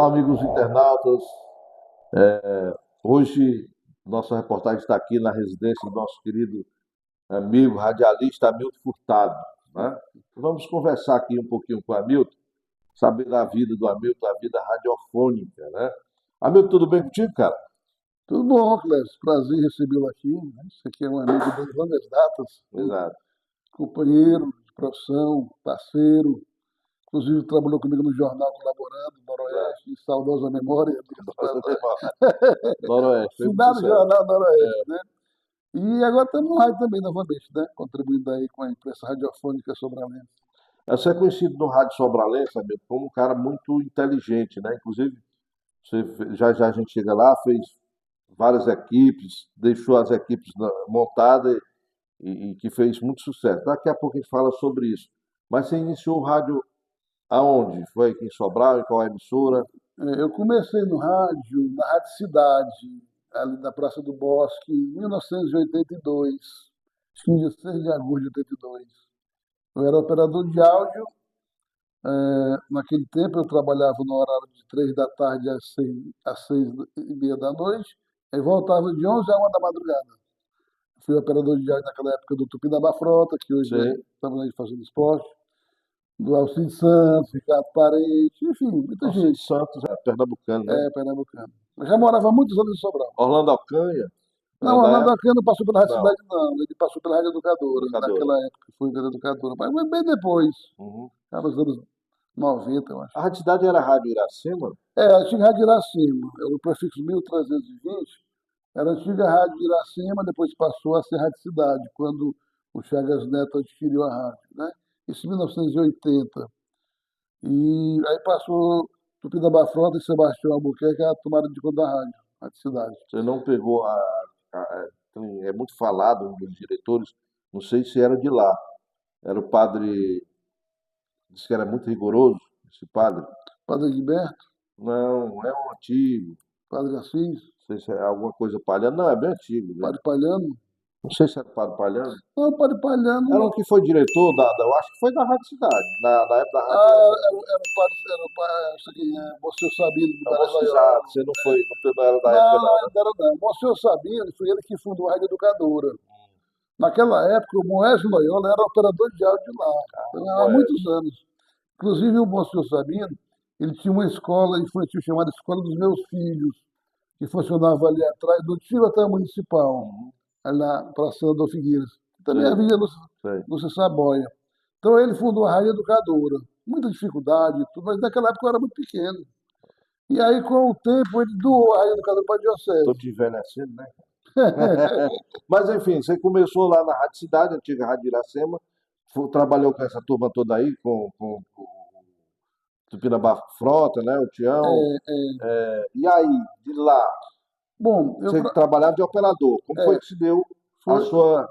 Olá, amigos internautas. Hoje, nossa reportagem está aqui na residência do nosso querido amigo radialista Hamilton Furtado, né? Vamos conversar aqui um pouquinho com o Hamilton, saber da vida do Hamilton, a vida radiofônica, né? Hamilton, tudo bem contigo, cara? Tudo bom, Clécio? Prazer recebê-lo aqui, né? Você aqui é um amigo das longas datas, um Exato. companheiro de profissão, parceiro. Inclusive, trabalhou comigo no jornal Colaborando, Exato. Noroeste, saudosa memória, diga-se de passagem. Noroeste, foi muito Finado sucesso. Jornal Noroeste, né? E agora estamos no rádio também, novamente, né? Contribuindo aí com a imprensa radiofônica sobralense. Você é conhecido no Rádio Sobralense, Hamilton, como um cara muito inteligente, né? Inclusive, já já a gente chega lá, fez várias equipes, deixou as equipes montadas e que fez muito sucesso. Daqui a pouco a gente fala sobre isso. Mas você iniciou o rádio aonde? Foi aqui em Sobral, em qual emissora? Eu comecei no rádio, na Rádio Cidade, ali na Praça do Bosque, em 1982, acho que no dia 6 de agosto de 82. Eu era operador de áudio. Naquele tempo eu trabalhava no horário de 3 da tarde às 6h30 da noite, aí voltava de 11 a 1 da madrugada. Fui operador de áudio naquela época do Tupinambá Frota, que hoje Sim. estamos aí fazendo esporte, do Alcide Santos, Ricardo Parente, enfim, muita Alcides gente, Santos, é pernambucano, né? pernambucano. Eu já morava há muitos anos em Sobral. Orlando Alcanha, Não, da Orlando época, Acano não passou pela Rádio não, Cidade, não. Ele passou pela Rádio Educadora, educadora. naquela época, foi pela Educadora, mas foi bem depois, Uhum. já nos anos 90, eu acho. A Rádio Cidade era a Rádio Iracema? A antiga Rádio Iracema, era o prefixo 1320, era a antiga Rádio Iracema, depois passou a ser Rádio Cidade, quando o Chagas Neto adquiriu a rádio, né? Isso em 1980. E aí passou Tupinambá Frota e Sebastião Albuquerque a tomaram de conta da rádio, Rádio Cidade. Você não pegou é muito falado, um dos diretores, não sei se era de lá. Era o padre, disse que era muito rigoroso, esse padre. Padre Gilberto, Não, é um antigo. Padre Assis, Não sei se é alguma coisa Palhano. Não, é bem antigo, né? Padre Palhano. Não sei se era o padre Palhano. Não, Padre Era Palhano, o que foi diretor eu acho que foi da Rádio Cidade, na época da Rádio Iracema. era o padre, isso aqui, Monsenhor Sabino de Não, Maria exato, Loyola. você não foi, não era da época Não, não, né? ainda era não. Monsenhor Sabino foi ele que fundou a Rádio Educadora. Naquela época, o Moésio Loyola era operador de áudio de lá, então, há Moés. muitos anos. Inclusive, o Monsenhor Sabino, ele tinha uma escola infantil chamada Escola dos Meus Filhos, que funcionava ali atrás do Tiroteio Municipal, ali na Praça do Figueiras. Também Sei, havia sei. no Saboia. Então, ele fundou a Rádio Educadora. Muita dificuldade, e tudo, mas naquela época eu era muito pequeno. E aí, com o tempo, ele doou a Rádio Educadora para a Tô Diocese. te envelhecendo, né? Mas enfim, você começou lá na Rádio Cidade, antiga Rádio Iracema, trabalhou com essa turma toda aí, com o Tupinambá Frota, né? O Tião. E aí, de lá, Bom, você trabalhava de operador. Como foi que se deu a foi, sua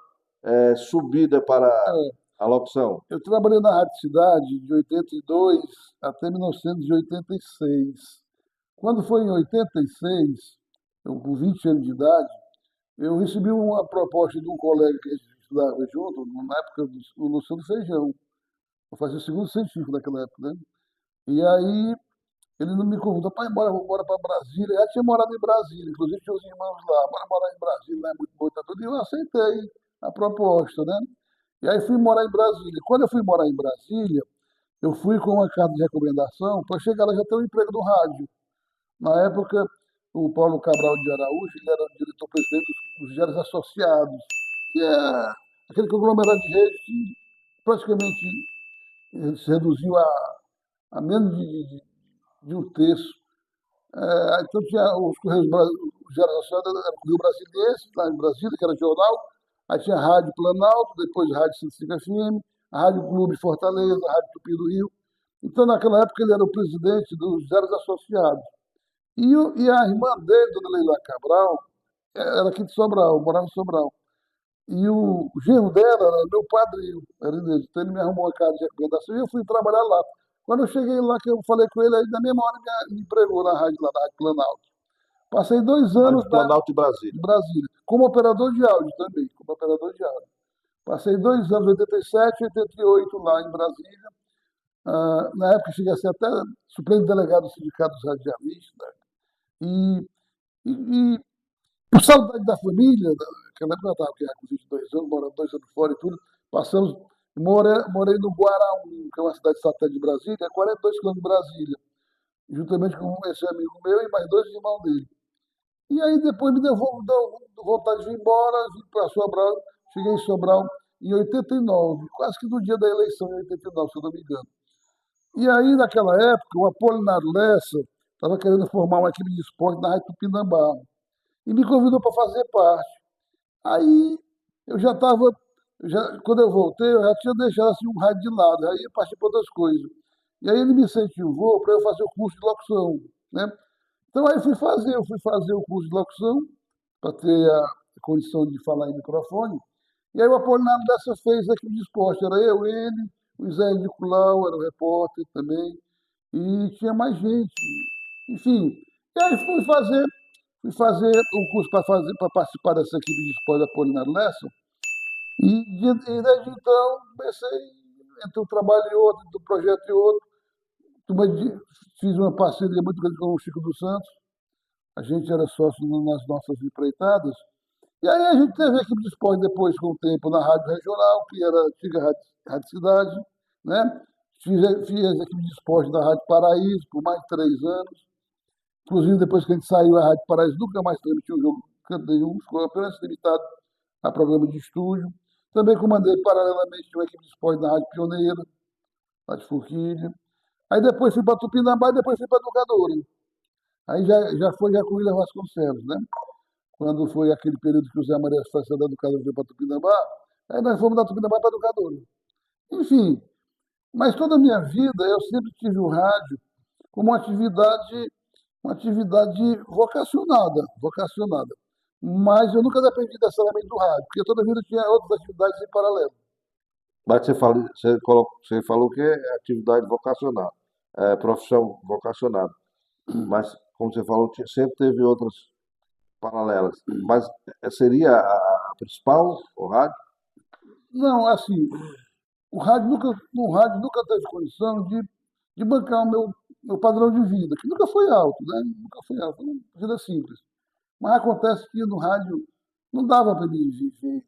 subida para a locução? eu trabalhei na Rádio Cidade de 82 até 1986. Quando foi em 86, eu com 20 anos de idade, eu recebi uma proposta de um colega que a gente estudava junto, na época do Luciano Feijão. Eu fazia o segundo científico naquela época, né? E aí ele não me convidou para ir embora, vou embora para Brasília. Eu já tinha morado em Brasília, inclusive tinha os irmãos lá. Bora morar em Brasília, lá é muito bom, tá tudo. E eu aceitei a proposta, né? E aí fui morar em Brasília. Quando eu fui morar em Brasília, eu fui com uma carta de recomendação para chegar lá já ter um emprego no rádio. Na época, o Paulo Cabral de Araújo, ele era o diretor-presidente dos Diários Associados, que é aquele conglomerado de rede que praticamente se reduziu a menos de um terço. Então tinha os Correios, os Diários Associados, era o Correio Brasiliense, lá em Brasília, que era jornal, aí tinha a Rádio Planalto, depois a Rádio 105 FM, a Rádio Clube Fortaleza, a Rádio Tupi do Rio. Então, naquela época, ele era o presidente dos Diários Associados. E a irmã dele, Dona Leila Cabral, era aqui de Sobral, morava em Sobral. E o genro dela era meu padrinho, era dele. Então ele me arrumou uma casa de recomendação e eu fui trabalhar lá. Quando eu cheguei lá, que eu falei com ele, aí na mesma hora me empregou na rádio, lá na Rádio Planalto. Passei 2 anos Rádio Planalto de Brasília. em Brasília, como operador de áudio também, como operador de áudio. Passei 2 anos, 87 e 88 lá em Brasília. Na época, cheguei a ser até suplente delegado do Sindicato dos Radialistas. E, e por saudade da família, naquela época eu estava com 22 anos, morando 2 anos fora e tudo, passamos, morei no Guaraú, que é uma cidade satélite de Brasília, a 42 quilômetros de Brasília, juntamente com esse amigo meu e mais dois irmãos dele. E aí depois deu vontade de vir embora, vim para Sobral, cheguei em Sobral em 89, quase que no dia da eleição em 89, se eu não me engano. E aí, naquela época, o Apolinário Lessa estava querendo formar uma equipe de esporte na Rádio Tupinambá e me convidou para fazer parte. Aí eu já estava, quando eu voltei, eu já tinha deixado assim, um rádio de lado, aí eu parti para outras coisas. E aí ele me incentivou para eu fazer o curso de locução, né? Então aí eu fui fazer o curso de locução para ter a condição de falar em microfone. E aí o Apolinário dessa fez a equipe de esporte, era eu, ele, o Zé Nicolau, era o repórter também, e tinha mais gente. Enfim, e aí fui fazer um curso para participar dessa equipe de esporte da Apolinário Lessa, e desde então comecei entre um trabalho e outro, entre um projeto e outro. Fiz uma parceria muito grande com o Chico dos Santos, a gente era sócio nas nossas empreitadas, e aí a gente teve a equipe de esporte depois, com o tempo, na Rádio Regional, que era a antiga Rádio Cidade, né? Fiz a equipe de esporte da Rádio Paraíso por mais de 3 anos. Inclusive, depois que a gente saiu, a Rádio Paraíso nunca mais transmitiu o jogo canto nenhum, ficou apenas limitado a programa de estúdio. Também comandei paralelamente uma equipe de esporte na Rádio Pioneira, Rádio Forquilha. Aí depois fui para Tupinambá e depois fui para Educadora. Aí já foi já com o William Vasconcelos, né? Quando foi aquele período que o Zé Maria França da Educadora veio para Tupinambá, aí nós fomos da Tupinambá para Educadora. Enfim, mas toda a minha vida eu sempre tive o rádio como uma atividade vocacionada. Mas eu nunca dependi necessariamente do rádio, porque toda a vida eu tinha outras atividades em paralelo. Mas você falou que é atividade vocacional, é profissão vocacionada. Mas, como você falou, sempre teve outras paralelas. Mas seria a principal, o rádio? Não, assim, o rádio nunca teve condição de bancar o meu padrão de vida, que nunca foi alto, né? Nunca foi alto, foi uma vida simples. Mas acontece que no rádio não dava para mim viver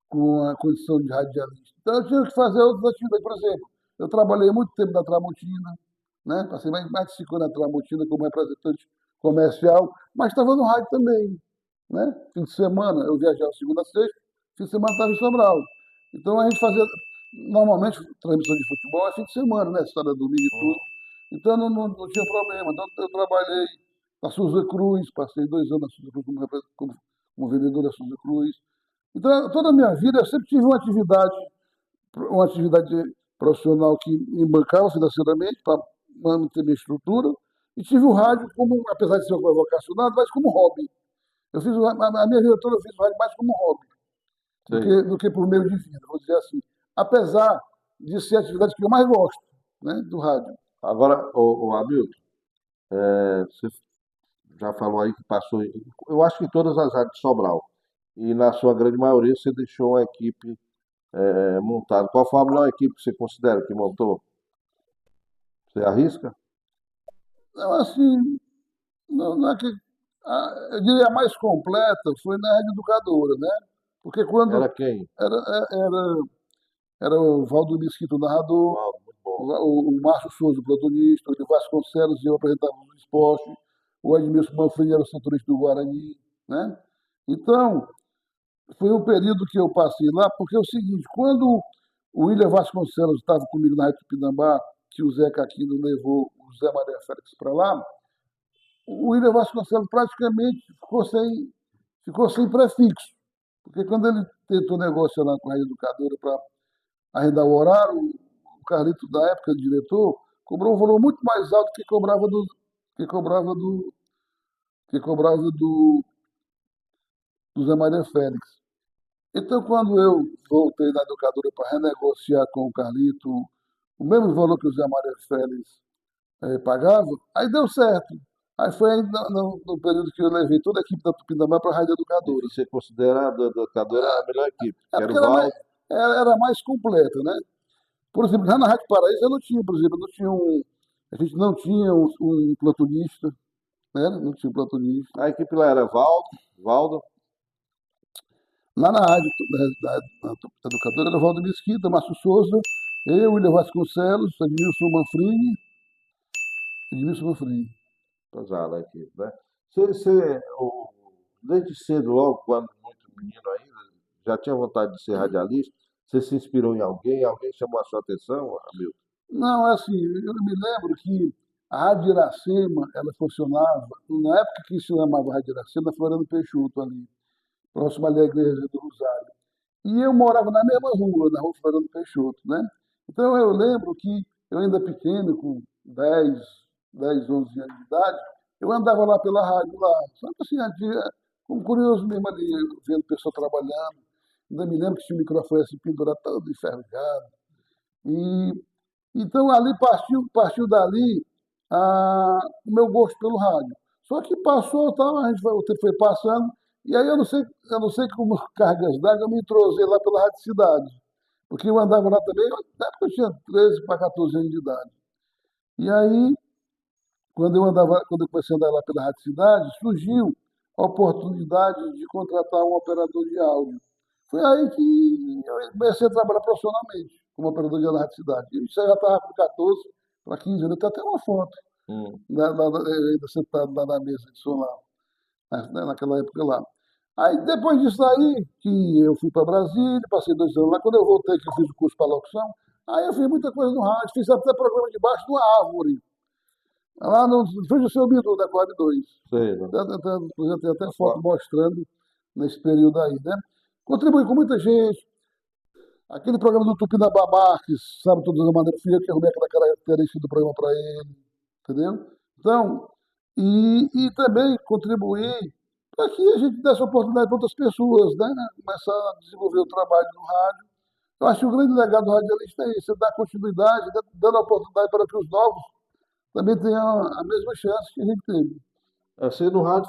com a condição de radialista. Então eu tinha que fazer outras atividades. Por exemplo, eu trabalhei muito tempo na Tramontina, né? Passei mais de 5 anos na Tramontina como representante comercial, mas estava no rádio também, né? Fim de semana eu viajava segunda a sexta, fim de semana estava em Sobral. Então a gente fazia, normalmente, transmissão de futebol é fim de semana, né? História domingo e tudo. Então não tinha problema. Então eu trabalhei na Souza Cruz, passei 2 anos na Souza Cruz como vendedor da Souza Cruz. Então, toda a minha vida eu sempre tive uma atividade profissional que me bancava financeiramente para manter minha estrutura, e tive o rádio como, apesar de ser uma vocacionado, mas como hobby. A minha vida toda eu fiz o rádio mais como hobby Sei. do que por meio de vida, vou dizer assim. Apesar de ser a atividade que eu mais gosto, né, do rádio. Agora, o Hamilton, você já falou aí que passou, eu acho que em todas as rádios de Sobral. E na sua grande maioria você deixou a equipe montada. Qual foi a melhor equipe que você considera que montou? Você arrisca? Então, assim, não é que, eu diria a mais completa foi na Rádio Educadora, né? Porque Era quando quem? era, era, era o Valdo Mesquita, o narrador, Uau, muito bom. o Márcio Souza, o plantonista, o Eli Vasconcelos, eu apresentava o esporte, o Edmilson Manfrini era o setorista do Guarani, né? Então, foi um período que eu passei lá, porque é o seguinte, quando o William Vasconcelos estava comigo na Rádio Tupinambá, que o Zé Caquino levou o Zé Maria Félix para lá, o William Vasconcelos praticamente ficou sem prefixo, porque quando ele tentou negociar lá com a Rádio Educadora para arrendar o horário, o Carlito da época, o diretor, cobrou um valor muito mais alto que cobrava do, que cobrava do Zé Maria Félix. Então, quando eu voltei na educadora para renegociar com o Carlito o mesmo valor que o Zé Maria Félix pagava, aí deu certo. Aí foi aí no período que eu levei toda a equipe da Tupinambá para a Rádio E Educadora. você considera a do Educadora a melhor equipe, É que era porque o Valdo. era mais completa, né? Por exemplo, já na Rádio Paraíso eu não tinha, por exemplo, não tinha a gente não tinha um plantonista, né? Não tinha um plantonista. A equipe lá era Valdo, Lá na rádio da educadora era Valdo Mesquita, Márcio Souza, eu, William Vasconcelos, Edmilson Manfrini. pesada a equipe, né? Desde cedo, logo, quando muito menino ainda, já tinha vontade de ser radialista? Você se inspirou em alguém? Alguém chamou a sua atenção, Hamilton? Não, é assim, eu me lembro que a Rádio Iracema, ela funcionava, na época que se chamava Rádio Iracema, na Floriano Peixoto, ali, próximo ali à Igreja do Rosário. E eu morava na mesma rua, na rua Floriano Peixoto, né? Então eu lembro que eu ainda pequeno, com 11 anos de idade, eu andava lá pela rádio lá, só que assim, como curioso mesmo ali, vendo o pessoal trabalhando. Ainda me lembro que tinha o microfone assim pendurado todo enferrujado. E então ali partiu dali o meu gosto pelo rádio. Só que passou, tal, o tempo foi passando, e aí eu não sei como cargas d'água eu me entrosei lá pela Rádio Cidade. Porque eu andava lá também, na época eu tinha 13 para 14 anos de idade. E aí, quando eu comecei a andar lá pela Rádio Cidade, surgiu a oportunidade de contratar um operador de áudio. Foi aí que eu comecei a trabalhar profissionalmente como operador de áudio na Rádio Cidade. E isso aí já estava com 14 para 15 anos. Tem até uma foto Hum. ainda sentado lá na mesa de som lá, naquela época lá. Aí depois disso aí, que eu fui para Brasília, passei 2 anos lá, quando eu voltei, que eu fiz o curso para locução, aí eu fiz muita coisa no rádio, fiz até programa debaixo de uma árvore, lá no frente do seu Bidu, da Quad 2. Sei, né? Tem até foto mostrando nesse período aí, né? Contribuí com muita gente. Aquele programa do Tupinambá Marques, sabe, toda a maneira, fui eu que arrumei aquela característica do programa para ele, entendeu? Então, e também contribuir para que a gente desse oportunidade para outras pessoas, né? Começar a desenvolver o trabalho no rádio. Eu acho que o grande legado do radialista é isso, é dar continuidade, dando a oportunidade para que os novos também tenham a mesma chance que a gente teve. Você no rádio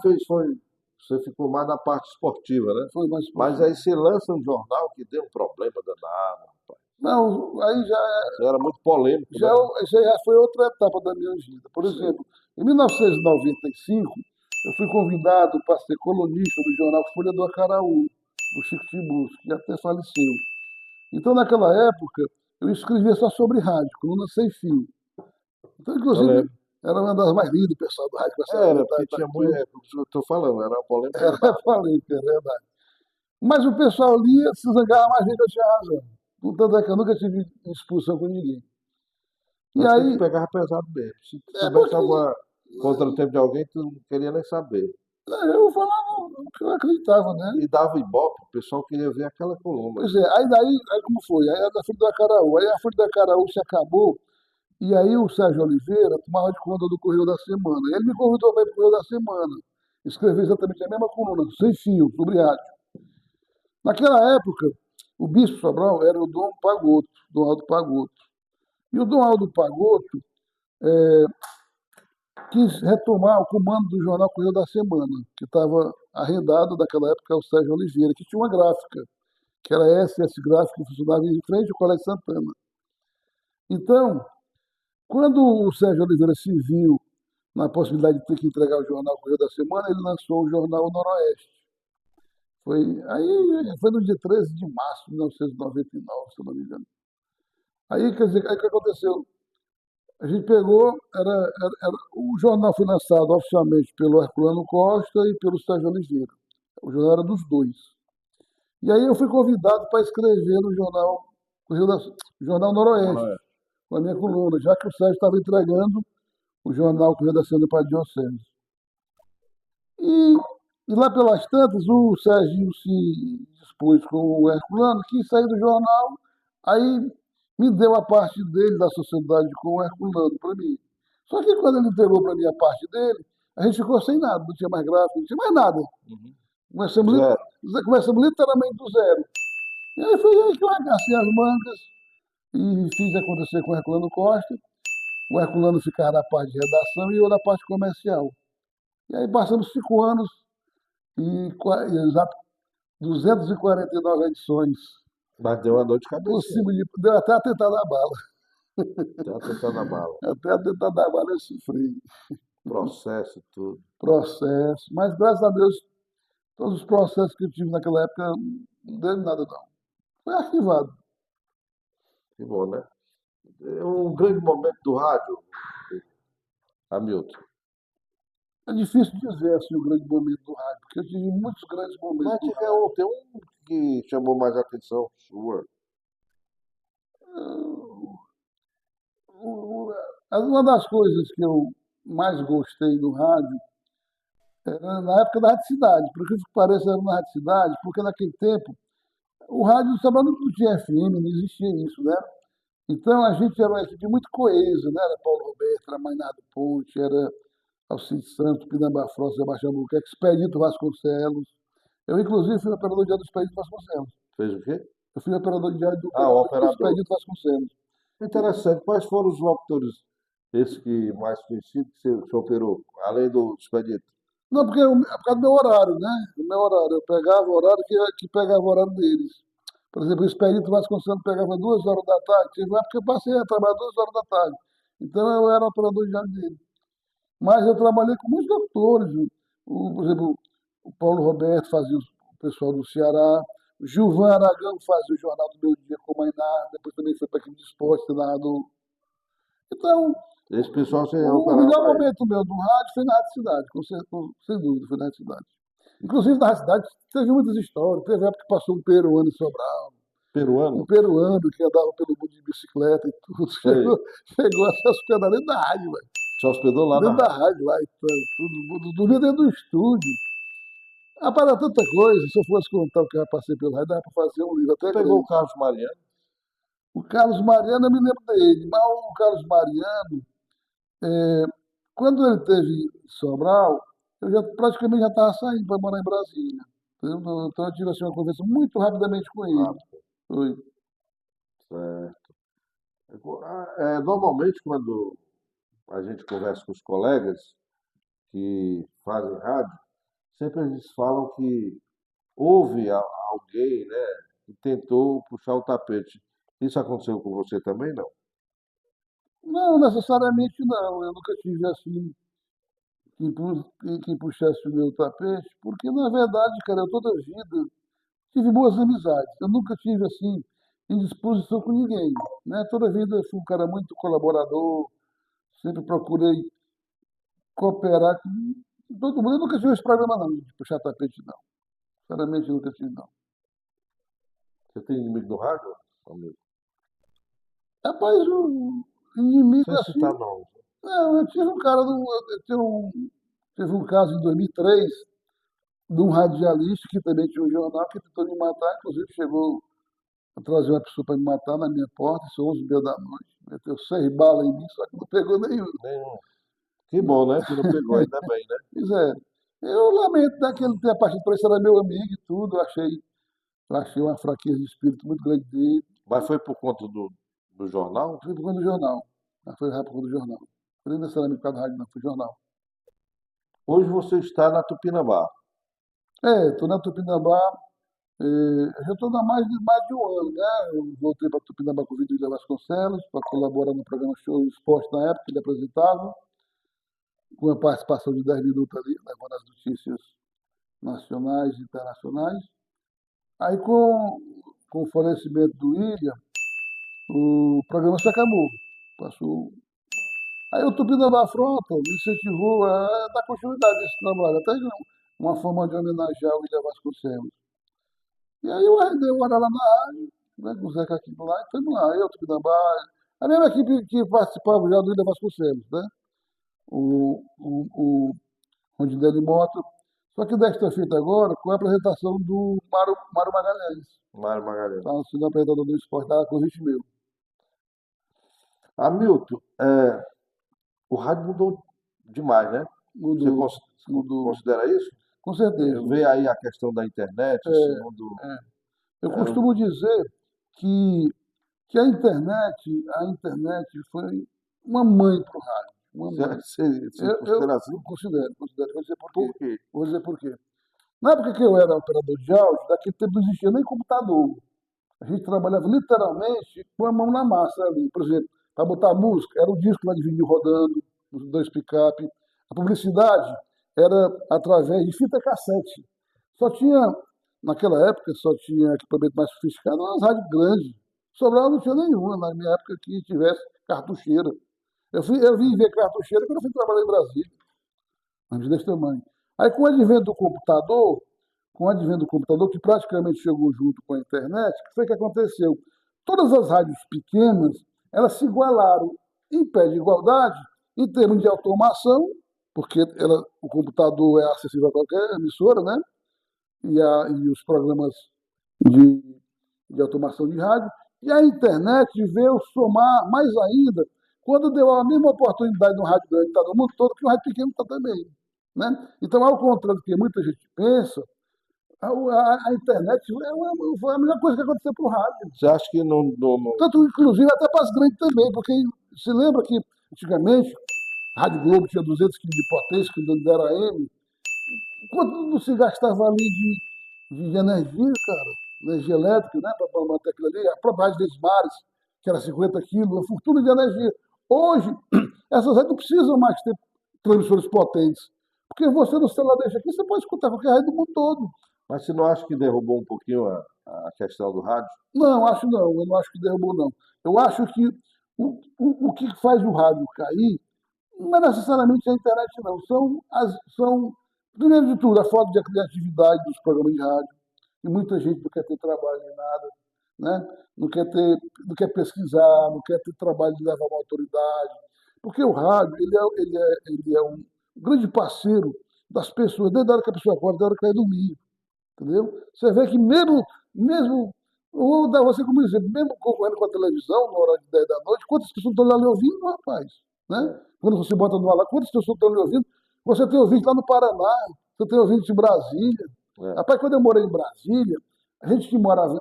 você ficou mais na parte esportiva, né? Foi mais Mas possível. aí você lança um jornal que deu um problema danado, rapaz. Não, aí Você era muito polêmico, né? já foi outra etapa da minha vida. Por Sim. exemplo, em 1995, eu fui convidado para ser colunista do jornal Folha do Acaraú, do Chico Tiburcio, que até faleceu. Então, naquela época, eu escrevia só sobre rádio, coluna sem fio. Então, Eu inclusive, lembro. era uma das mais lindas, o pessoal do rádio começava a Era, comentar porque e tal, tinha muito. tudo. É, por isso que eu estou falando, era uma polêmica Era danada. polêmica, é verdade. Mas o pessoal lia, se zangava mais vezes que eu tinha razão. Tanto é que eu nunca tive discussão com ninguém. E Antes que aí, tu pegava pesado mesmo. Se tu soubesse porque alguma contratempo de alguém, tu não queria nem saber. eu falava o que eu acreditava, né? E dava ibope, o pessoal queria ver aquela coluna. Pois é, aí como foi? Aí a da Folha do Acaraú. Aí a Folha do Acaraú se acabou, e aí o Sérgio Oliveira tomava de conta do Correio da Semana. Ele me convidou para ir para o Correio da Semana, escrever exatamente a mesma coluna, sem fio, sobre rádio. Naquela época, o Bispo Sobral era o Dom Pagotto, Dom Aldo Pagotto. E o Dom Aldo Pagotto quis retomar o comando do jornal Correio da Semana, que estava arrendado naquela época ao Sérgio Oliveira, que tinha uma gráfica, que era a SS Gráfica, que funcionava em frente ao Colégio Santana. Então, quando o Sérgio Oliveira se viu na possibilidade de ter que entregar o jornal Correio da Semana, ele lançou o jornal Noroeste. Foi no dia 13 de março de 1999, se eu não me engano. Aí, quer dizer, aí o que aconteceu? A gente pegou, o jornal foi lançado oficialmente pelo Herculano Costa e pelo Sérgio Oliveira. O jornal era dos dois. E aí eu fui convidado para escrever no Jornal Noroeste, Olha, com a minha coluna, já que o Sérgio estava entregando o jornal Correio da Semana para a Diocese. E, e lá pelas tantas, o Serginho se dispôs com o Herculano, quis sair do jornal, aí me deu a parte dele da sociedade com o Herculano para mim. Só que quando ele entregou para mim a parte dele, a gente ficou sem nada, não tinha mais gráfico, não tinha mais nada. uhum. Começamos, Zero. começamos literalmente do zero. E aí foi aí que eu arregacei as mangas e fiz acontecer com o Herculano Costa. O Herculano ficava na parte de redação e eu na parte comercial. E aí passamos 5 anos e exato 249 edições. Mas deu uma dor de cabeça. Possível de, deu até a tentar dar bala. Tá tentando a bala. Até a tentar dar bala eu sofri. Processo, tudo. Processo. Mas graças a Deus, todos os processos que eu tive naquela época não deu nada não. Foi arquivado. Que bom, né? É um grande momento do rádio, Hamilton. É difícil dizer assim o grande momento do rádio, porque eu tive muitos grandes momentos Mas do tiver rádio. tem um que chamou mais atenção sua. Uma das coisas que eu mais gostei do rádio era na época da Rádio Cidade, por que pareça era na Rádio Cidade, porque naquele tempo o rádio de Sobral não tinha FM, não existia isso, né? Então a gente era uma equipe muito coesa, né? Era Paulo Roberto, era Mainardo Ponte, era Alcides Santos, Pinamba Frost, Sebastião Buquerque, Expedito Vasconcelos. Eu, inclusive, fui operador diário do Expedito Vasconcelos. Fez o quê? Eu fui operador diário do Ah, o operador do operador. Expedito Vasconcelos. Interessante. Quais foram os locutores, esse que mais conhecido que você operou, além do Expedito? Não, porque é por causa do meu horário, né? O meu horário. Eu pegava o horário que pegava o horário deles. Por exemplo, o Expedito Vasconcelos pegava 2 horas da tarde. Teve uma época que eu passei a trabalhar 2 horas da tarde. Então eu era operador diário dele. Mas eu trabalhei com muitos doutores. Por exemplo, o Paulo Roberto fazia o pessoal do Ceará. O Gilvan Aragão fazia o Jornal do Meu Dia com o Mainar. Depois também foi para a equipe de esporte, narrador. Então, Esse pessoal você o melhor operava ele. momento meu do rádio foi na Rádio Cidade, sem dúvida, foi na Rádio Cidade. Inclusive, na Rádio Cidade teve muitas histórias. Teve época que passou um peruano em Sobral, um Peruano? peruano que andava pelo mundo de bicicleta e tudo. Sei. Chegou a se hospedar dentro da rádio, velho. Se hospedou lá na Dentro da rádio. rádio lá e tudo. Dormia dentro do estúdio. Ah, para tanta coisa. Se eu fosse contar o que eu já passei pelo rádio, dava para fazer um livro Você até pegou o grande. Carlos Mariano? O Carlos Mariano, eu me lembro dele, mas o Carlos Mariano, é, quando ele teve em Sobral, eu já praticamente já estava saindo para morar em Brasília. Entendeu? Então eu tive assim, uma conversa muito rapidamente com ele. Rápido. Foi. Certo. Normalmente, quando a gente conversa com os colegas que fazem rádio, sempre eles falam que houve alguém, né, que tentou puxar o tapete. Isso aconteceu com você também, não? Não, necessariamente não. Eu nunca tive assim quem puxasse o meu tapete, porque na verdade, cara, eu toda a vida tive boas amizades. Eu nunca tive assim indisposição com ninguém, né? Toda a vida eu fui um cara muito colaborador, sempre procurei cooperar com todo mundo. Eu nunca tive esse problema não, de puxar tapete não. Sinceramente, eu nunca tive não. Você tem inimigo do rádio, amigo? Rapaz, o inimigo Sem citar assim, nomes. não, eu tive um cara, teve um caso em 2003 de um radialista que também tinha um jornal que tentou me matar, inclusive chegou a trazer uma pessoa para me matar na minha porta, isso 11h30 da noite. Meteu 6 balas em mim, só que não pegou nenhum. Nenhum. Que bom, né? Que não pegou, ainda bem, né? Pois é. Eu lamento daquele ter partido para isso, era meu amigo e tudo. Eu achei uma fraqueza de espírito muito grande dele. Mas foi por conta do jornal? Foi por conta do jornal. Foi rápido por conta do jornal. Não foi necessariamente por causa do rádio, não, foi jornal. Hoje você está na Tupinambá. Estou na Tupinambá, já estou há mais de um ano, né? Eu voltei para Tupinambá com o Vitor Ilha Vasconcelos, para colaborar no programa Show Esporte na época que ele apresentava, com a participação de 10 minutos ali, levando as notícias nacionais e internacionais. Aí, com o falecimento do Ilha, o programa se acabou. Passou. Aí o Tupinambá Frota me incentivou a dar continuidade a esse trabalho, até que uma forma de homenagear o Ilha Vasconcelos. E aí eu arrendei o hora lá na rádio, né, com o Zeca aqui lá, e estamos lá, eu, Tupinambá, a mesma equipe que participava já do Ilha Vasconcelos, né? O Rondinelli Mota. Só que desta feita agora com a apresentação do Mário Magalhães. Mário Magalhães. Está sendo apresentador do esporte da convite meu. Hamilton, o rádio mudou demais, né? Você Mudou, mudou. considera isso? Com certeza. Vê aí a questão da internet, esse mundo. É. Eu Era costumo dizer que, que a internet foi uma mãe para o rádio. Uma mãe. você Eu considera assim? considero. Vou dizer por quê. Por quê? Vou dizer por quê. Na época que eu era operador de áudio, daquele tempo não existia nem computador. A gente trabalhava literalmente com a mão na massa ali. Por exemplo, para botar música, era o disco lá de vinil rodando, os dois picape. A publicidade era através de fita cassete. Só tinha, naquela época, só tinha equipamento mais sofisticado nas rádios grandes. Sobral não tinha nenhuma, na minha época que tivesse cartucheira. Eu vim ver cartucheira quando eu fui trabalhar em Brasília, mas desse tamanho. Aí com o advento do computador, que praticamente chegou junto com a internet, o que foi que aconteceu? Todas as rádios pequenas, elas se igualaram em pé de igualdade em termos de automação, porque o computador é acessível a qualquer emissora, né? E os programas de, de automação de rádio. E a internet veio somar mais ainda quando deu a mesma oportunidade no rádio grande que está no mundo todo, que o rádio pequeno está também. Né? Então, ao contrário do que muita gente pensa, a internet foi a melhor coisa que aconteceu para o rádio. Você acha que Tanto, inclusive, até para as grandes também, porque se lembra que, antigamente, a Rádio Globo tinha 200 kg de potência, que era AM, quanto não se gastava ali de energia, cara? Energia elétrica, né? Para manter aquilo ali. A própria Rádio Desmares, que era 50 quilos, uma fortuna de energia. Hoje, essas rádios não precisam mais ter transmissores potentes. Porque você no celular deixa aqui, você pode escutar qualquer rádio do mundo todo. Mas você não acha que derrubou um pouquinho a questão do rádio? Não, acho não. Eu não acho que derrubou, não. Eu acho que o que faz o rádio cair não é necessariamente a internet, não. Primeiro de tudo, a falta de criatividade dos programas de rádio. E muita gente não quer ter trabalho em nada, né? Não quer pesquisar, não quer ter trabalho de levar uma autoridade. Porque o rádio, ele é um grande parceiro das pessoas, desde a hora que a pessoa acorda, da hora que vai dormir. Entendeu? Você vê que mesmo, vou dar você como exemplo, mesmo concorrendo com a televisão, na hora de 10 da noite, quantas pessoas estão lá lhe ouvindo, rapaz? Né? Quando você bota no ar lá, quantas pessoas estão lhe ouvindo? Você tem ouvinte lá no Paraná, você tem ouvinte em Brasília. É. Rapaz, quando eu morei em Brasília, a gente que mora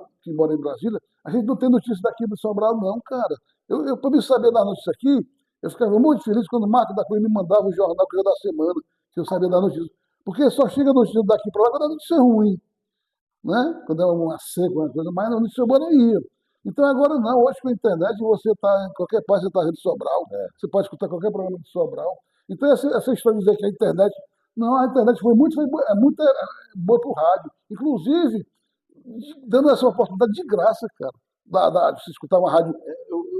em Brasília, a gente não tem notícia daqui do Sobral, não, cara. Para me saber da notícia aqui, eu ficava muito feliz quando o Marco da Cunha me mandava o jornal que era da semana, que eu sabia da notícia. Porque só chega notícia daqui para lá quando a notícia é ruim, né? Quando é uma seca, uma coisa, mas não se não ia. Então agora não, hoje com a internet você está em qualquer parte, você está rede Sobral, você pode escutar qualquer programa de Sobral. Então essa história de dizer que a internet, não, a internet é muito boa para o rádio. Inclusive, dando essa oportunidade de graça, cara, de se escutar uma rádio,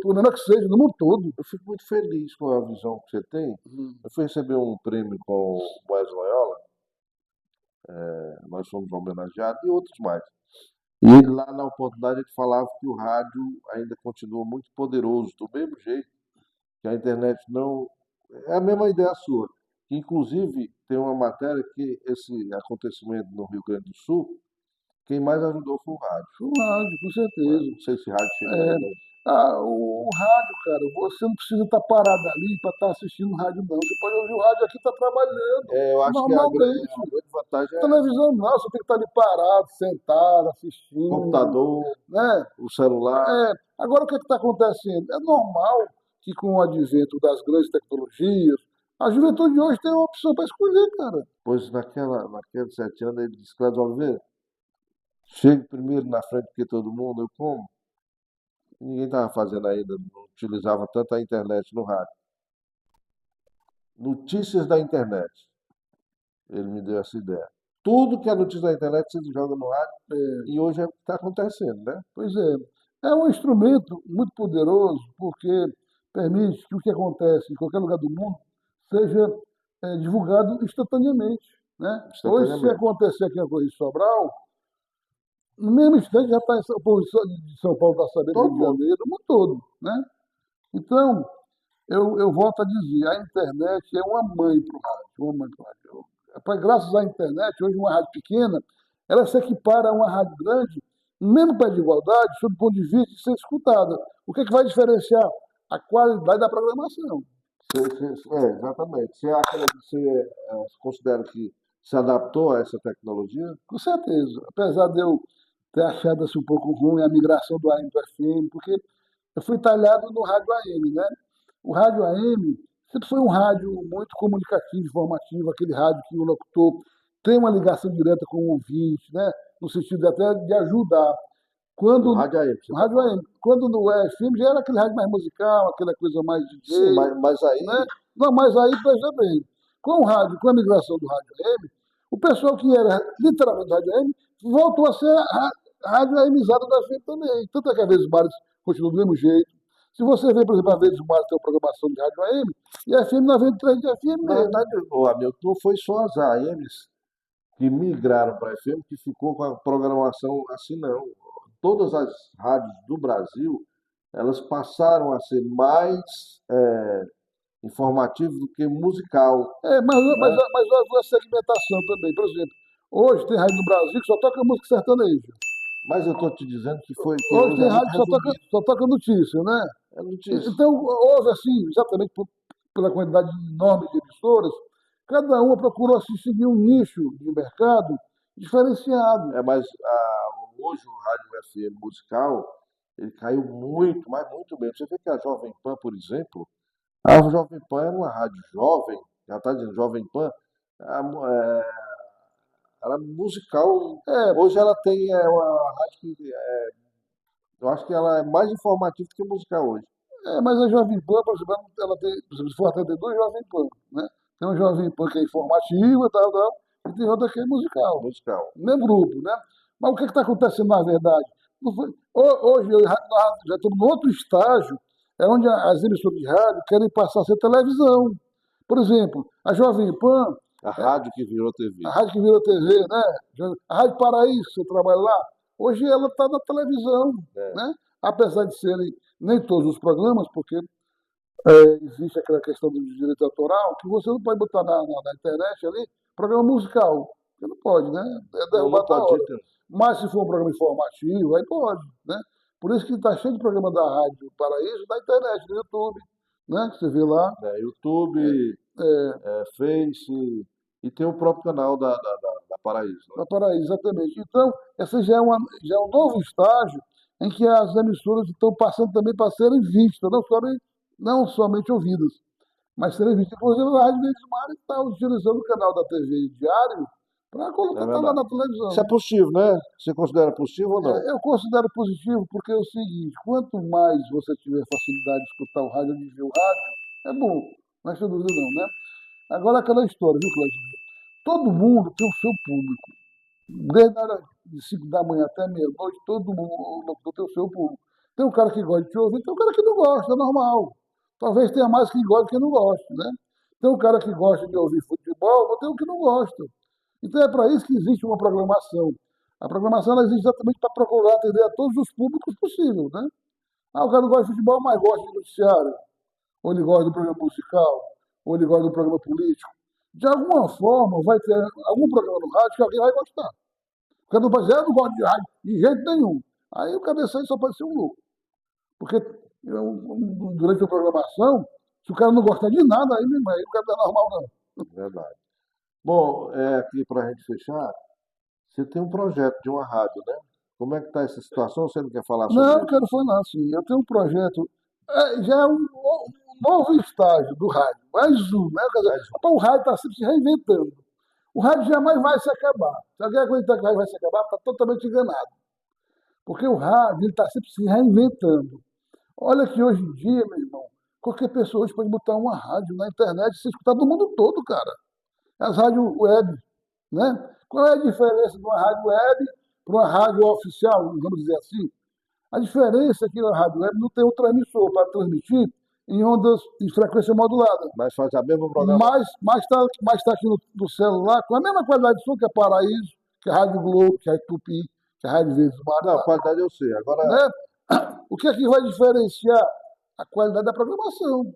por menor que seja, no mundo todo. Eu fico muito feliz com a visão que você tem. Uhum. Eu fui receber um prêmio com o Moés Loyola, nós fomos homenageados e outros mais. E ele lá na oportunidade ele falava que o rádio ainda continua muito poderoso, do mesmo jeito que a internet não. É a mesma ideia sua. Que, inclusive, tem uma matéria que esse acontecimento no Rio Grande do Sul, quem mais ajudou foi o rádio. O rádio, com Né? certeza. Não sei se rádio chegou É, aí, mas o rádio, cara, você não precisa estar parado ali para estar assistindo rádio, não. Você pode ouvir o rádio aqui, está trabalhando, eu acho que normalmente. a grande vantagem é Televisão não, você tem que estar ali parado, sentado, o assistindo, computador, né? o celular. Agora, o que está acontecendo? É normal que com o advento das grandes tecnologias, a juventude hoje tem uma opção para escolher, cara. Pois naqueles 7 anos ele disse, Cláudio Oliveira, chegue primeiro na frente que todo mundo, eu como. Ninguém estava fazendo ainda, não utilizava tanto a internet no rádio. Notícias da internet. Ele me deu essa ideia. Tudo que é notícia da internet você joga no rádio e hoje é o que está acontecendo, né? Pois é um instrumento muito poderoso porque permite que o que acontece em qualquer lugar do mundo seja divulgado instantaneamente, né? Hoje, se Instantaneamente. acontecer aqui na Correia de Sobral, no mesmo instante já está o povo de São Paulo está sabendo, Rio Todo de mundo. Janeiro, o mundo todo, né? Então, eu volto a dizer, a internet é uma mãe para o rádio, uma mãe para o rádio. Rapaz, graças à internet, hoje uma rádio pequena, ela se equipara a uma rádio grande, no mesmo pé de igualdade, sob o ponto de vista de ser escutada. O que é que vai diferenciar? A qualidade da programação. Exatamente. Você considera que se adaptou a essa tecnologia? Com certeza. Apesar de eu ter achado assim, um pouco ruim a migração do AM para o FM, porque eu fui talhado no rádio AM, né? O rádio AM sempre foi um rádio muito comunicativo, informativo, aquele rádio que o locutor tem uma ligação direta com o ouvinte, né? No sentido até de ajudar. No Quando rádio AM, você no está rádio falando. AM, quando no FM já era aquele rádio mais musical, aquela coisa mais Sim, DJ, mas né? aí, Não, mas aí, veja bem, com o rádio, com a migração do rádio AM, o pessoal que era literalmente rádio AM voltou a ser rádio AMizada da FM também. Tanto é que a Verdes Mares continua do mesmo jeito. Se você vê, por exemplo, a Verdes Mares tem uma programação de rádio AM, e a FM 93 de FM na mesmo. verdade, ô, Hamilton, não foi só as AMs que migraram para FM que ficou com a programação assim, não. Todas as rádios do Brasil, elas passaram a ser mais informativas do que musical, É, né? mas houve a segmentação também. Por exemplo, hoje tem rádio no Brasil que só toca música sertaneja. Mas eu estou te dizendo que foi que Hoje hoje é tem muito rádio que resumido. só toca notícia, né? É notícia. Então, houve assim, exatamente pela quantidade enorme de emissoras, cada uma procurou se seguir um nicho de mercado diferenciado. Mas hoje o rádio FM musical, ele caiu muito, mas muito mesmo. Você vê que a Jovem Pan, por exemplo, a Jovem Pan era uma rádio jovem, já está dizendo Jovem Pan, a mu- é, era musical. É, Hoje ela tem uma rádio que eu acho que ela é mais informativa do que musical hoje. mas a Jovem Pan, por exemplo, ela tem, por exemplo, se for atender dois Jovem Pan, né? Tem um Jovem Pan que é informativo e tal, tal, e tem outra que é musical. Musical. Mesmo grupo, né? Mas o que está acontecendo na verdade? Hoje nós já estamos em outro estágio, é onde as emissoras de rádio querem passar a ser televisão. Por exemplo, a Jovem Pan, A é, rádio que virou a TV. rádio que virou TV, né? A Rádio Paraíso, você trabalha lá, hoje ela está na televisão, É. né? Apesar de serem nem todos os programas, porque existe aquela questão do direito autoral, que você não pode botar na internet ali programa musical. Porque não pode, né? É Não, não derrubado na pode hora. jeito nenhum. Mas se for um programa informativo, aí pode, né? Por isso que está cheio de programa da Rádio Paraíso na internet, no YouTube, né? Que você vê lá. YouTube, Face e tem o próprio canal da Paraíso, né? Na Paraíso, exatamente. Então, essa já é um novo estágio em que as emissoras estão passando também para serem vistas, não somente ouvidas, mas serem vistas. Inclusive, a Rádio Verdes Mares está utilizando o canal da TV Diário para É colocar tá lá verdade. na Isso televisão. é positivo, né? Você considera positivo ou não? Eu considero positivo porque é o seguinte, quanto mais você tiver facilidade de escutar o rádio, de ver o rádio, é bom, não é sem dúvida não, né? Agora aquela história, viu, Cleiton? Todo mundo tem o seu público. Desde a hora de 5 da manhã até meia-noite, todo mundo, o locutor tem o seu público. Tem um cara que gosta de te ouvir, tem um cara que não gosta, é normal. Talvez tenha mais quem gosta do que não gosta, né? Tem um cara que gosta de ouvir futebol, mas tem um que não gosta. Então é para isso que existe uma programação. A programação ela existe exatamente para procurar atender a todos os públicos possíveis, né? Ah, o cara não gosta de futebol, mas gosta de noticiário, ou ele gosta do programa musical, ou ele gosta do programa político. De alguma forma, vai ter algum programa no rádio que alguém vai gostar. O cara não pode dizer, eu não gosto de rádio, de jeito nenhum. Aí o cabeça aí só pode ser um louco. Porque durante a programação, se o cara não gostar de nada, aí, mesmo, aí o cara não é normal, não. Verdade. Bom, aqui para a gente fechar, você tem um projeto de uma rádio, né? Como é que está essa situação? Você não quer falar Não, sobre não isso? quero falar assim. Eu tenho um projeto, já é um novo estágio do rádio, mais um, né? Quer dizer, Mas, rapaz, o rádio está sempre se reinventando. O rádio jamais vai se acabar. Se alguém acreditar que o rádio vai se acabar, está totalmente enganado. Porque o rádio está sempre se reinventando. Olha que hoje em dia, meu irmão, qualquer pessoa hoje pode botar uma rádio na internet e ser escutada do mundo todo, cara. As rádios web, né? Qual é a diferença de uma rádio web para uma rádio oficial, vamos dizer assim? A diferença é que a rádio web não tem um transmissor para transmitir em ondas em frequência modulada. mas faz a mesma programação. Mas tá aqui no celular com a mesma qualidade de som que a Paraíso, que a Rádio Globo, que a Tupi, que a Rádio Verdes Mares, Não, a qualidade eu sei. Agora, né? O que é que vai diferenciar? A qualidade da programação.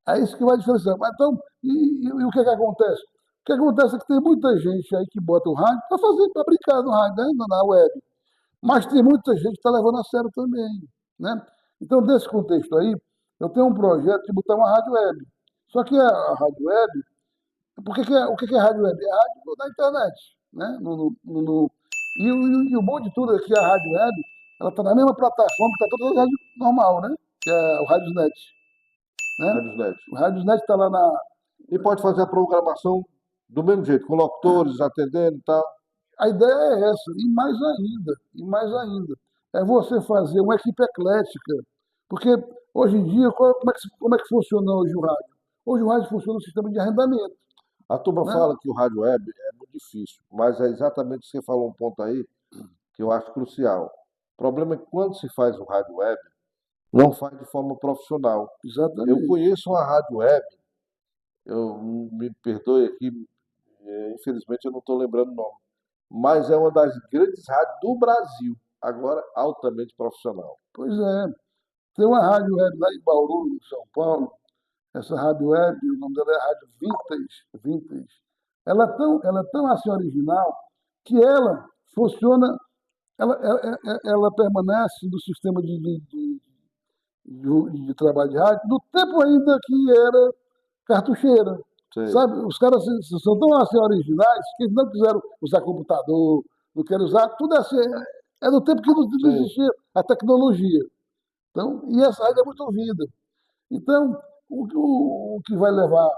É isso que vai diferenciar. Mas então, e o que é que acontece? O que acontece é que tem muita gente aí que bota o rádio para fazer, para brincar no rádio, né? Na web. Mas tem muita gente que está levando a sério também, né? Então, nesse contexto aí, eu tenho um projeto de botar uma rádio web. Só que a rádio web, o que é rádio web? É rádio da internet, né? E o bom de tudo é que a rádio web, ela está na mesma plataforma que está toda a rádio normal, né? Que é o Radiosnet, né? Rádios LED. O Radiosnet está lá. E pode fazer a programação do mesmo jeito, com locutores atendendo e tal. A ideia é essa, e mais ainda, é você fazer uma equipe eclética, porque hoje em dia, como é que funciona hoje o rádio? Hoje o rádio funciona no sistema de arrendamento, A turma né? fala que o rádio web é muito difícil, mas é exatamente você falou um ponto aí que eu acho crucial. O problema é que quando se faz o rádio web, não faz de forma profissional. Eu Exatamente. conheço uma rádio web, eu me perdoe aqui, infelizmente eu não estou lembrando o nome, mas é uma das grandes rádios do Brasil, agora altamente profissional. Pois é. Tem uma rádio web lá em Bauru, em São Paulo. Essa rádio web, o nome dela é Rádio Vintage. Vintage. Ela é tão assim original que ela funciona, ela permanece no sistema de trabalho de rádio, do tempo ainda que era cartucheira. Sei, Sabe, os caras são tão assim originais que eles não quiseram usar computador, não querem usar, tudo assim, é do tempo que não sei. existia a tecnologia. Então, e essa rádio é muito ouvida. Então, o que vai levar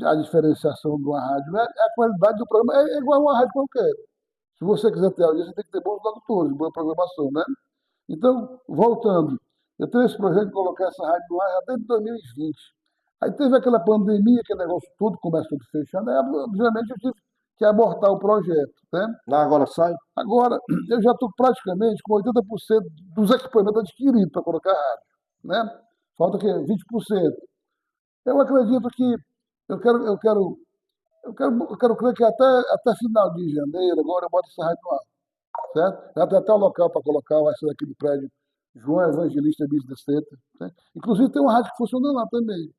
à diferenciação de uma rádio é a qualidade do programa, é igual a uma rádio qualquer. Se você quiser ter audiência, tem que ter bons locutores, boa programação, né? Então, voltando, eu tenho esse projeto de colocar essa rádio no ar já desde 2020. Aí teve aquela pandemia, aquele negócio tudo, começou tudo fechando, aí obviamente eu tive que abortar o projeto, né? Lá agora sai? Agora, eu já estou praticamente com 80% dos equipamentos adquiridos para colocar rádio, né? Falta o quê? 20%. Eu acredito que eu quero, eu quero, eu quero crer que até final de janeiro, agora eu boto essa rádio no ar, certo? Já tem até o local para colocar, vai ser naquele prédio João Evangelista Business Center, né? Inclusive tem uma rádio que funciona lá também,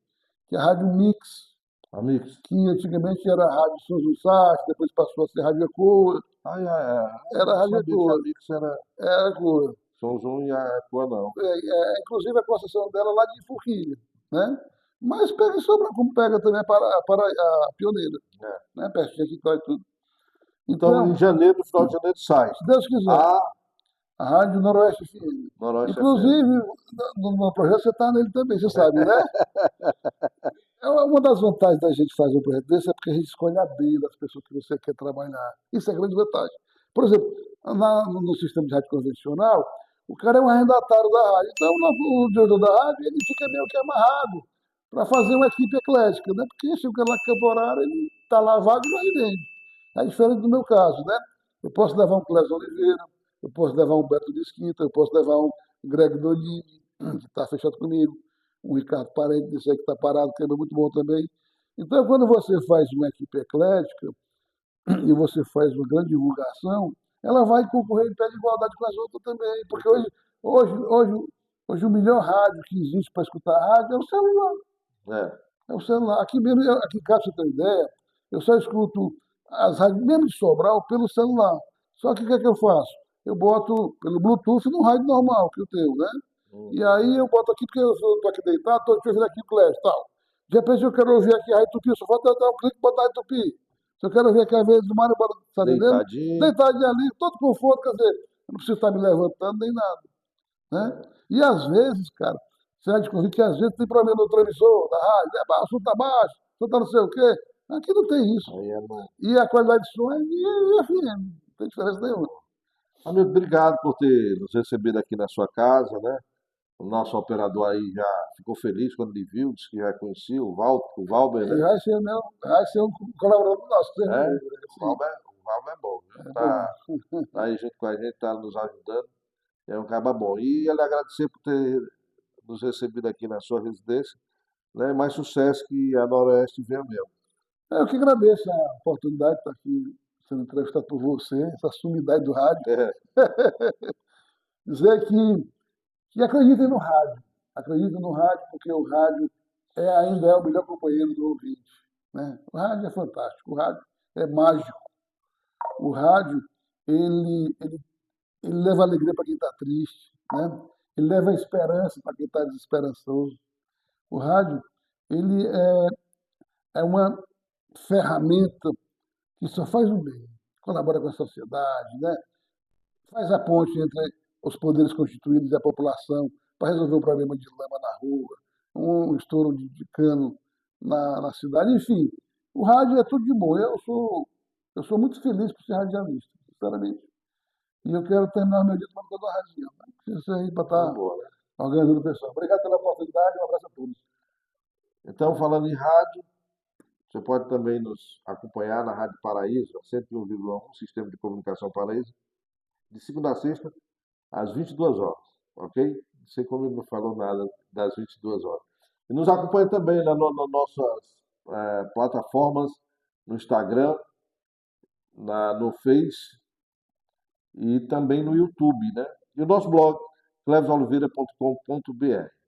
que é a Rádio Mix, Amigos. que antigamente era a Rádio São José, depois passou a ser Rádio Ecoa, Ai, ai, ai, eu era a não Rádio sabia que Ecoa, Amigos era era a Ecoa. São João e a Ecoa, não. Inclusive a concessão dela lá de Forquilha, né? Mas pega e sobra, como pega também para a Pioneira, É. né? Pertinho aqui, e tudo. Então, em Então, janeiro, no final de janeiro, sai. se Deus quiser, A a Rádio Noroeste FM. Noroeste FM. Inclusive, no meu projeto você está nele também, você sabe, né? Uma das vantagens da gente fazer um projeto desse é porque a gente escolhe a dedo das pessoas que você quer trabalhar. Isso é a grande vantagem. Por exemplo, no sistema de rádio convencional, o cara é um arrendatário da rádio. Então, o diretor da rádio, ele fica meio que amarrado para fazer uma equipe eclética, né? Porque se o cara lá é temporário, ele está lá vago e vai vende. É diferente do meu caso, né? Eu posso levar um Clésio Oliveira, eu posso levar um Beto Mesquita, eu posso levar um Greg Dolini, que está fechado comigo, um Ricardo Parente, desse aí que está parado, que é muito bom também. Então, quando você faz uma equipe eclética e você faz uma grande divulgação, ela vai concorrer em pé de igualdade com as outras também. Porque hoje, hoje, hoje o melhor rádio que existe para escutar rádio é o celular. É. É o celular. Aqui mesmo, aqui em casa, pra você ter ideia, eu só escuto as rádios, mesmo de Sobral, pelo celular. Só que o que é que eu faço? Eu boto pelo Bluetooth no rádio normal que eu tenho, né? E Uhum. aí eu boto aqui, porque eu estou aqui deitado, estou ouvindo aqui o Clash e tal. De repente eu quero ouvir aqui a Rádio Tupi, eu só vou dar um clique e botar a Rádio Tupi. Se eu quero ouvir aqui a vez do Mário, bota, tá entendendo? Deitadinho. Deitadinho ali, todo conforto, quer dizer, eu não preciso estar me levantando nem nada, né? E às vezes, cara, você vai descobrir que às vezes tem problema no transmissor da rádio, o som tá baixo, o som tá não sei o quê. Aqui não tem isso. Aí é no... E a qualidade de som é FM, não tem diferença nenhuma. Amigo, obrigado por ter nos recebido aqui na sua casa, né? O nosso operador aí já ficou feliz quando ele viu, disse que já conhecia o Valber, E né? vai ser um colaborador nosso, sem É, dúvida, assim, O Valber é bom, viu? é bom. Tá aí junto com a gente, tá nos ajudando. É um cara bom. E ele agradecer por ter nos recebido aqui na sua residência, né? Mais sucesso que a Noroeste venha mesmo. Eu que agradeço a oportunidade de estar aqui sendo entrevistado por você, essa sumidade do rádio. É, Dizer que acreditem no rádio. Acreditem no rádio, porque o rádio ainda é o melhor companheiro do ouvinte. Né? O rádio é fantástico, o rádio é mágico. O rádio, ele, ele, ele leva alegria para quem está triste, né? Ele leva esperança para quem está desesperançoso. O rádio, ele é uma ferramenta que só faz o bem, colabora com a sociedade, né? Faz a ponte entre os poderes constituídos e a população para resolver um problema de lama na rua, um estouro de cano na cidade, enfim. O rádio é tudo de bom. Eu sou Eu sou muito feliz por ser radialista, sinceramente. E eu quero terminar meu dia tomando conta da radinha. Né? Isso aí para Então, estar boa, né? organizando o pessoal. Obrigado pela oportunidade, um abraço a todos. Então, falando em rádio, você pode também nos acompanhar na Rádio Paraíso, 101,1, Sistema de Comunicação Paraíso, de segunda a sexta, às 22 horas, ok? Não sei como ele não falou nada das 22 horas. E nos acompanhe também nas nossas plataformas, no Instagram, no Face e também no YouTube, né? E o nosso blog, clevesoliveira.com.br.